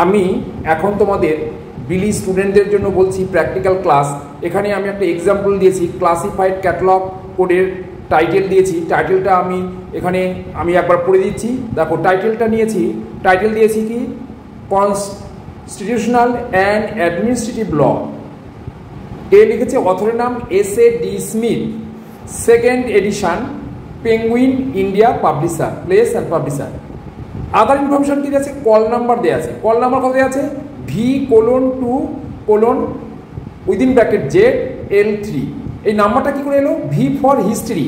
আমি এখন তোমাদের বিলি স্টুডেন্টদের জন্য বলছি প্র্যাকটিক্যাল ক্লাস। এখানে আমি একটা এক্সাম্পল দিয়েছি, ক্লাসিফাইড ক্যাটালগ কোডের টাইটেল দিয়েছি। টাইটেলটা এখানে আমি একবার পড়ে দিচ্ছি। দেখো টাইটেলটা টাইটেল দিয়েছি কি, কনস্টিটিউশনাল অ্যান্ড অ্যাডমিনিস্ট্রেটিভ ল। এ লিখেছে অথরের নাম S.A.D. Smith, second addition, penguin India publisher, place and publisher. Other information কি আছে, কল নাম্বার দেওয়া আছে। কল নাম্বার কত দেওয়া আছে, V:2:Z_L3। এই নাম্বারটা কি করে এলো, ভি ফর হিস্ট্রি,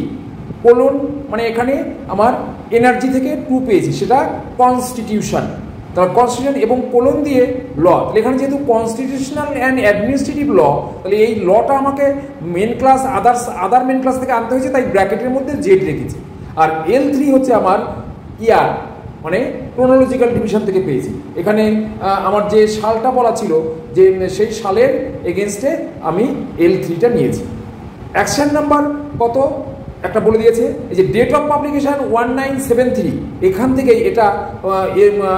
কোলন মানে এখানে আমার এনার্জি থেকে 2 পেয়েছি, সেটা কনস্টিটিউশন, তাহলে কনস্টিটিউশন এবং কোলন দিয়ে ল। তাহলে এখানে যেহেতু কনস্টিটিউশনাল অ্যান্ড অ্যাডমিনিস্ট্রেটিভ ল, তাহলে এই লটা আমাকে মেন ক্লাস আদার মেন ক্লাস থেকে আনতে হয়েছে, তাই ব্র্যাকেটের মধ্যে জেড রেখেছি। আর L3 হচ্ছে আমার ইয়ার, মানে ক্রোনোলজিক্যাল ডিভিশন থেকে পেয়েছি। এখানে আমার যে সালটা বলা ছিল, যে সেই সালের এগেনস্টে আমি L3টা নিয়েছি। অ্যাকশন নাম্বার কত একটা বলে দিয়েছে, এই যে ডেট অফ পাবলিকেশন 1973, এখান থেকে এটা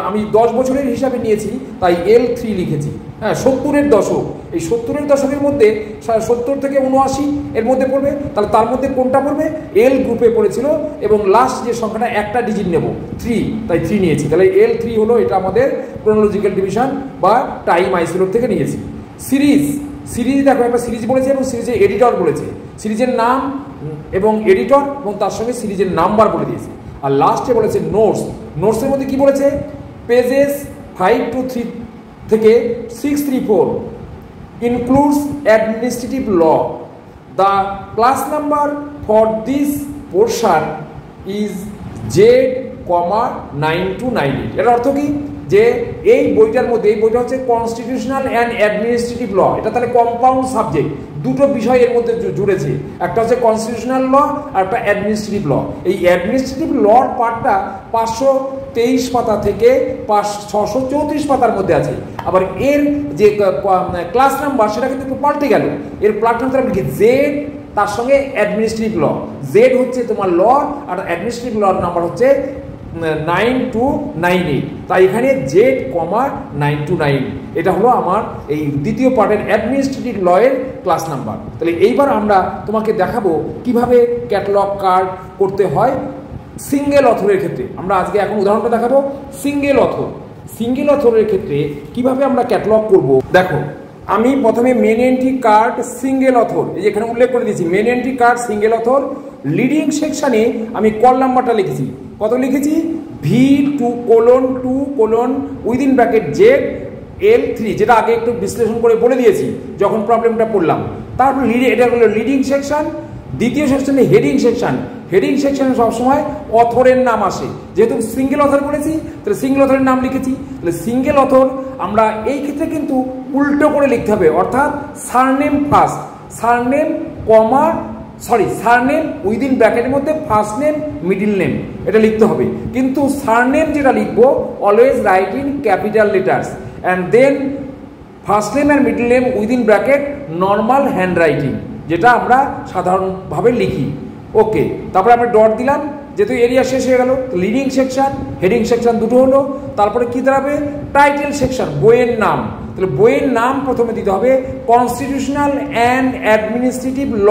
আমি 10 বছরের হিসাবে নিয়েছি, তাই L3 লিখেছি। হ্যাঁ, 70-এর দশক, এই 70-এর দশকের মধ্যে 70 থেকে 79 এর মধ্যে পড়বে, তাহলে তার মধ্যে কোনটা পড়বে, L গ্রুপে পড়েছিল, এবং লাস্ট যে সংখ্যাটা একটা ডিজিট নেব 3, তাই 3 নিয়েছি। তাহলে L3 হলো এটা আমাদের ক্রোনোলজিক্যাল ডিভিশন বা টাইম আইসোলেট থেকে নিয়েছি। সিরিজ দেখো একটা সিরিজ বলেছে এবং সিরিজের এডিটর বলেছে, সিরিজের নাম এবং এডিটর এবং তার সঙ্গে সিরিজের নাম্বার বলে দিয়েছে। আর লাস্টে বলেছে নোটসের মধ্যে কি বলেছে, পেজেস 5 to 3 থেকে 634 includes administrative law. The class number for this portion is Z,9298. এর অর্থ কি, যে এই বইটার মধ্যে, এই বইটা হচ্ছে কনস্টিটিউশনাল অ্যান্ড অ্যাডমিনিস্ট্রেটিভ ল, এটা তাহলে কম্পাউন্ড সাবজেক্ট, দুটো বিষয় এর মধ্যে জুড়েছে, একটা হচ্ছে কনস্টিটিউশনাল ল আর একটা অ্যাডমিনিস্ট্রেটিভ ল। এই অ্যাডমিনিস্ট্রেটিভ লর পার্টটা 523 পাতা থেকে 634 পাতার মধ্যে আছে। আবার এর যে ক্লাস নাম্বার সেটা কিন্তু একটু পাল্টে গেল, এর ক্লাস নাম্বার লিখি জেড, তার সঙ্গে অ্যাডমিনিস্ট্রেটিভ ল, জেড হচ্ছে তোমার ল আর অ্যাডমিনিস্ট্রেটিভ লর নাম্বার হচ্ছে 9298, তাই এখানে Z,9298 এটা হলো আমার এই দ্বিতীয় পার্টের অ্যাডমিনিস্ট্রেটিভ ল এর ক্লাস নাম্বার। তাহলে এইবার আমরা তোমাকে দেখাবো কিভাবে ক্যাটালগ কার্ড করতে হয় সিঙ্গেল অথরের ক্ষেত্রে। আমরা আজকে এখন উদাহরণটা দেখাবো সিঙ্গেল অথরের ক্ষেত্রে কিভাবে আমরা ক্যাটালগ করব। দেখো আমি প্রথমে main entry card single author, এই যে এখানে উল্লেখ করে দিয়েছি, main entry card single author. Leading সেকশনে আমি কল নাম্বারটা লিখেছি, কত লিখেছি, V:2:Z,L3, যেটা আগে একটু বিশ্লেষণ করে বলে দিয়েছি যখন প্রবলেমটা পড়লাম। তারপর এটা হলো লিডিং সেকশন। দ্বিতীয় সেকশনে হেডিং সেকশনে সবসময় অথরের নাম আসে, যেহেতু সিঙ্গেল অথর বলেছি তাহলে সিঙ্গেল অথরের নাম লিখেছি। তাহলে সিঙ্গেল অথর আমরা এই ক্ষেত্রে কিন্তু উল্টো করে লিখতে হবে, অর্থাৎ সারনেম ফার্স্ট, সারনেম উইদিন ব্র্যাকেটের মধ্যে ফার্স্ট নেম মিডিল নেম এটা লিখতে হবে। কিন্তু সারনেম যেটা লিখবো always write in capital letters and then first name and middle name within bracket normal hand writing, যেটা আমরা সাধারণভাবে লিখি। ওকে, তারপরে আমরা ডট দিলাম, যেহেতু এরিয়া শেষ হয়ে গেল। লিডিং সেকশন, হেডিং সেকশন দুটো হলো। তারপরে কি দাঁড়াবে, টাইটেল সেকশন, বইয়ের নাম। তাহলে বইয়ের নাম প্রথমে দিতে হবে কনস্টিটিউশনাল অ্যান্ড অ্যাডমিনিস্ট্রেটিভ ল।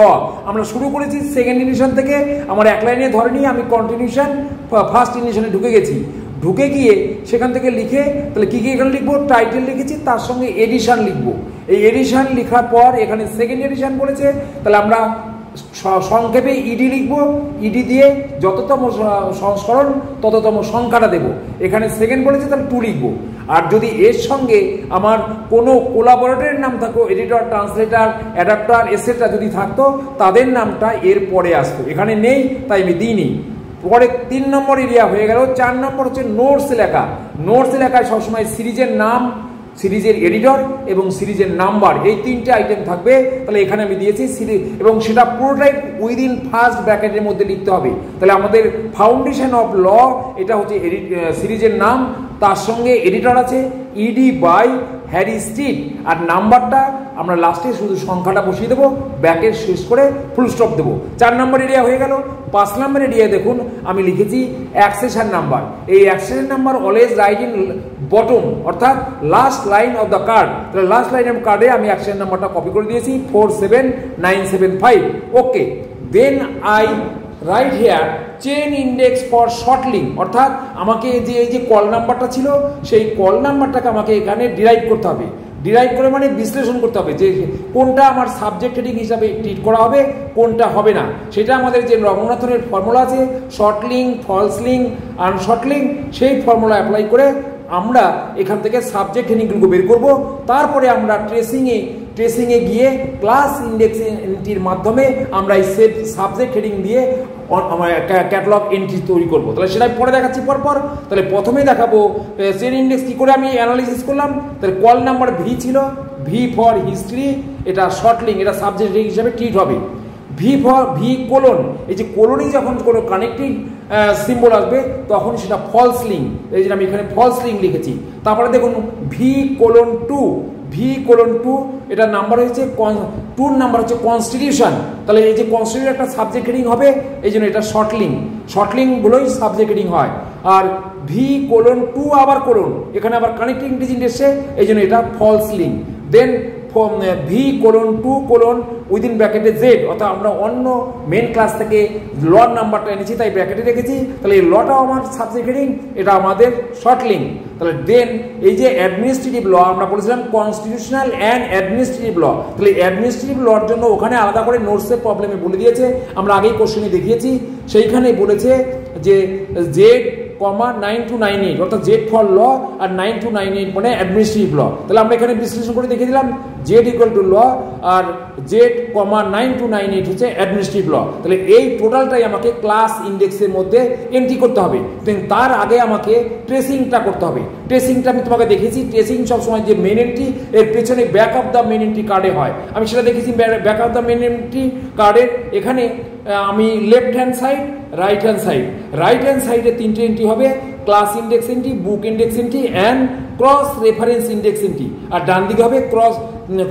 আমরা শুরু করেছি সেকেন্ড এডিশন থেকে, আমার এক লাইনে ধরে নিয়ে আমি কন্টিনিউশন ফার্স্ট এডিশনে ঢুকে গিয়ে সেখান থেকে লিখে, তাহলে কি এখানে লিখবো, টাইটেল লিখেছি, তার সঙ্গে এডিশন লিখবো। এই এডিশন লেখার পর এখানে সেকেন্ড এডিশন বলেছে, তাহলে আমরা সংক্ষেপে ইডি লিখবো, ইডি দিয়ে যততম সংস্করণ তততম সংখ্যাটা দেব। এখানে সেকেন্ড বলেছে তাহলে 2 লিখবো। আর যদি এর সঙ্গে আমার কোনো কোলাবোরেটরের নাম থাকতো, এডিটর, ট্রান্সলেটার, অ্যাডাপ্টার এসেট্রা যদি থাকতো, তাদের নামটা এর পরে আসতো। এখানে নেই তাই আমি দিইনি। পরে 3 নম্বর এরিয়া হয়ে গেল। 4 নম্বর হচ্ছে নোটস লেখা। নোটস লেখায় সবসময় সিরিজের নাম, সিরিজের এডিটর এবং সিরিজের নাম্বার, এই 3টে আইটেম থাকবে। তাহলে এখানে আমি দিয়েছি সিরিজ, এবং সেটা পুরোটাই উইদিন ফার্স্ট ব্র্যাকেটের মধ্যে লিখতে হবে। তাহলে আমাদের ফাউন্ডেশন অফ ল এটা হচ্ছে সিরিজের নাম, তার সঙ্গে এডিটর আছে, ইডি বাই হ্যারি স্ট্রিট, আর নাম্বারটা আমরা লাস্টে শুধু সংখ্যাটা বসিয়ে দেবো, ব্যাকের শেষ করে ফুল স্টপ দেবো। 4 নম্বর এরিয়া হয়ে গেল। 5 নম্বর এরিয়ায় দেখুন আমি লিখেছি অ্যাক্সেশন নাম্বার। এই accession number always write in bottom, অর্থাৎ last line of the card. তাহলে লাস্ট লাইন অফ কার্ডে আমি অ্যাক্সেশন নাম্বারটা কপি করে দিয়েছি 47975। Okay, then I write here chain index for sought link, অর্থাৎ আমাকে যে এই যে কল নাম্বারটা ছিল সেই কল নাম্বারটাকে আমাকে এখানে ডিরাইভ করতে হবে। ডিরাইভ করে মানে বিশ্লেষণ করতে হবে যে কোনটা আমার সাবজেক্ট হেডিং হিসাবে ট্রিট করা হবে, কোনটা হবে না। সেটা আমাদের যে রঘুনাথনের ফর্মুলা আছে, শর্টলিং, ফলসলিং, আনশর্টলিং, সেই ফর্মুলা অ্যাপ্লাই করে আমরা এখান থেকে সাবজেক্ট হেডিংগুলো বের করব। তারপরে আমরা ট্রেসিংয়ে গিয়ে ক্লাস ইন্ডেক্স এন্ট্রির মাধ্যমে আমরা এই সাবজেক্ট হেডিং দিয়ে ক্যাটালগ এন্ট্রি তৈরি করব। তাহলে সেটা পরে দেখাচ্ছি পরপর। তাহলে প্রথমে দেখাবো চেন ইন্ডেক্স কী করে আমি অ্যানালিসিস করলাম। তাহলে কল নাম্বার ভি ছিল, ভি ফর হিস্ট্রি, এটা শর্টলিং, এটা সাবজেক্ট হেডিং হিসাবে ট্রিট হবে। ভি কোলন, এই যে কোলনে যখন কোনো কানেক্টিং সিম্বল আসবে তখন সেটা ফলস লিঙ্ক, এই যে আমি এখানে ফলস লিঙ্ক লিখেছি। তারপরে দেখুন ভি কোলন টু, এটা নাম্বার হচ্ছে টুর নাম্বার হচ্ছে কনস্টিটিউশন। তাহলে এই যে কনস্টিটিউশন একটা সাবজেক্ট হেডিং হবে, এই জন্য এটা শর্টলিংগুলোই সাবজেক্ট হেডিং হয়। আর ভি কোলন টু আবার কোলন, এখানে আবার কানেক্টিং ডিজিট এসছে, এই জন্য এটা false link. Then V colon two colon within ব্র্যাকেটে জেড, অর্থাৎ আমরা অন্য মেন ক্লাস থেকে ল নাম্বারটা এনেছি তাই ব্র্যাকেটে রেখেছি। তাহলে এই লটাও আমার সাবজেক্ট হেডিং, এটা আমাদের শর্টলিং। তাহলে দেন এই যে অ্যাডমিনিস্ট্রেটিভ ল আমরা বলেছিলাম কনস্টিটিউশনাল অ্যান্ড অ্যাডমিনিস্ট্রেটিভ ল, তাহলে অ্যাডমিনিস্ট্রেটিভ লর জন্য ওখানে আলাদা করে নোটসের প্রবলেমে বলে দিয়েছে, আমরা আগেই কোশ্চেনে দেখিয়েছি। সেইখানে বলেছে যে জেড 9298, অর্থাৎ জেড ফর ল আর 9298 মানে অ্যাডমিনিস্ট্রেটিভ ল। তাহলে আমরা এখানে বিশ্লেষণ করে দেখিয়ে দিলাম জেড ইকুয়াল টু ল আর জেড 9298 হচ্ছে অ্যাডমিনিস্ট্রেটিভ ল। তাহলে এই টোটালটাই আমাকে ক্লাস ইন্ডেক্সের মধ্যে এন্ট্রি করতে হবে। তার আগে আমাকে ট্রেসিংটা করতে হবে। ট্রেসিংটা আমি তোমাকে দেখেছি, ট্রেসিং সবসময় যে মেন এন্ট্রি এর পেছনে back of the main entry কার্ডে হয়, আমি সেটা দেখেছি। Back of the main entry কার্ডের এখানে আমি left hand side, right hand সাইডে 3টে এন্ট্রি হবে, class index entry, book index entry and cross reference index entry. আর ডান দিকে হবে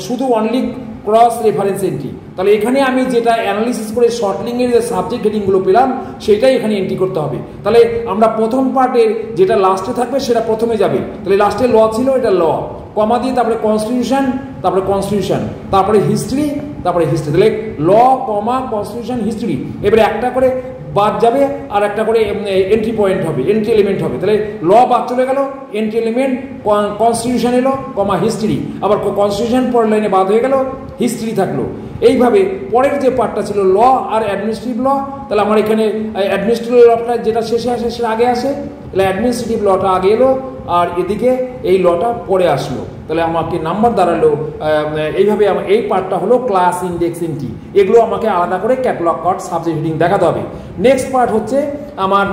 শুধু অনলি ক্রস রেফারেন্স এন্ট্রি। তাহলে এখানে আমি যেটা অ্যানালিসিস করে শর্টলিংয়ের যে সাবজেক্ট হেডিংগুলো পেলাম সেটাই এখানে এন্ট্রি করতে হবে। তাহলে আমরা প্রথম পার্টের যেটা লাস্টে থাকবে সেটা প্রথমে যাবে। তাহলে লাস্টে ল ছিল, এটা ল, কমা দিয়ে তারপরে কনস্টিটিউশন, তারপরে হিস্ট্রি। তাহলে ল কমা কনস্টিটিউশন হিস্ট্রি, এবারে একটা করে বাদ যাবে আর একটা করে এন্ট্রি পয়েন্ট হবে, এন্ট্রি এলিমেন্ট হবে। তাহলে ল বাদ চলে গেল, এন্ট্রি এলিমেন্ট কনস্টিটিউশন এলো কমা হিস্ট্রি, আবার কনস্টিটিউশন পরের লাইনে বাদ হয়ে গেল, হিস্ট্রি থাকলো। এইভাবে পরের যে পার্টটা ছিল ল আর অ্যাডমিনিস্ট্রেটিভ ল, তাহলে আমার এখানে অ্যাডমিনিস্ট্রেটিভ লটা যেটা শেষে আসে সেটা আগে আসে, তাহলে অ্যাডমিনিস্ট্রেটিভ লটা আগে এলো আর এদিকে এই লটা পরে আসলো। তাহলে আমাকে নাম্বার দাঁড়ালো এইভাবে। এই পার্টটা হলো ক্লাস ইন্ডেক্স এন্ট্রি, এগুলো আমাকে আলাদা করে ক্যাটালগ কার্ড সাবজেক্ট হেডিং দেখাতে হবে। নেক্সট পার্ট হচ্ছে আমার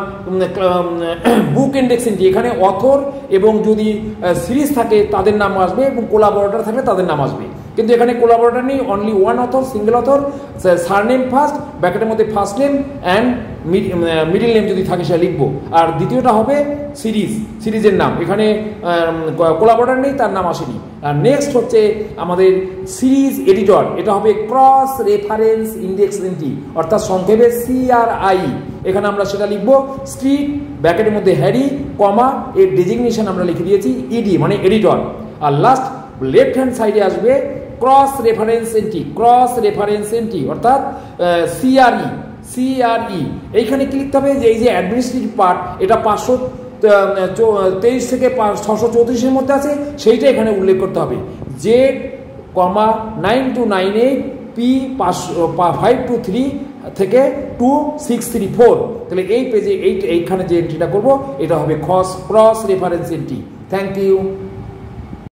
বুক ইন্ডেক্স এন্ট্রি। এখানে অথর এবং যদি সিরিজ থাকে তাদের নাম আসবে এবং কোলাবোরেটর থাকলে তাদের নাম আসবে, কিন্তু এখানে কোলাবোরেটর নেই, only one author, single author, surname first, ব্র্যাকেটের মধ্যে first name and middle name যদি থাকে সেটা লিখবো। আর দ্বিতীয়টা হবে সিরিজের নাম, এখানে কোলাবোরেটর নেই, তার নাম আসেনি। আর নেক্সট হচ্ছে আমাদের সিরিজ এডিটর, এটা হবে ক্রস রেফারেন্স ইন্ডেক্স এন্ট্রি, অর্থাৎ সংক্ষেপে CRI। এখানে আমরা সেটা লিখবো স্ট্রিট, ব্র্যাকেটের মধ্যে হ্যারি, কমা, এর ডেজিগনেশন আমরা লিখে দিয়েছি ED মানে এডিটর। আর লাস্ট লেফট হ্যান্ড সাইডে আসবে ক্রস রেফারেন্স এন্ট্রি অর্থাৎ CRE। এইখানে কি লিখতে হবে যে এই যে অ্যাডমিনিস্ট্রেটিভ পার্ট এটা 523 থেকে 634-এর মধ্যে আছে, সেইটা এখানে উল্লেখ করতে হবে। জেড 9298 P523 থেকে 2634। তাহলে এই পেজে এইখানে যে এন্ট্রিটা করবো এটা হবে cross reference entry. Thank you.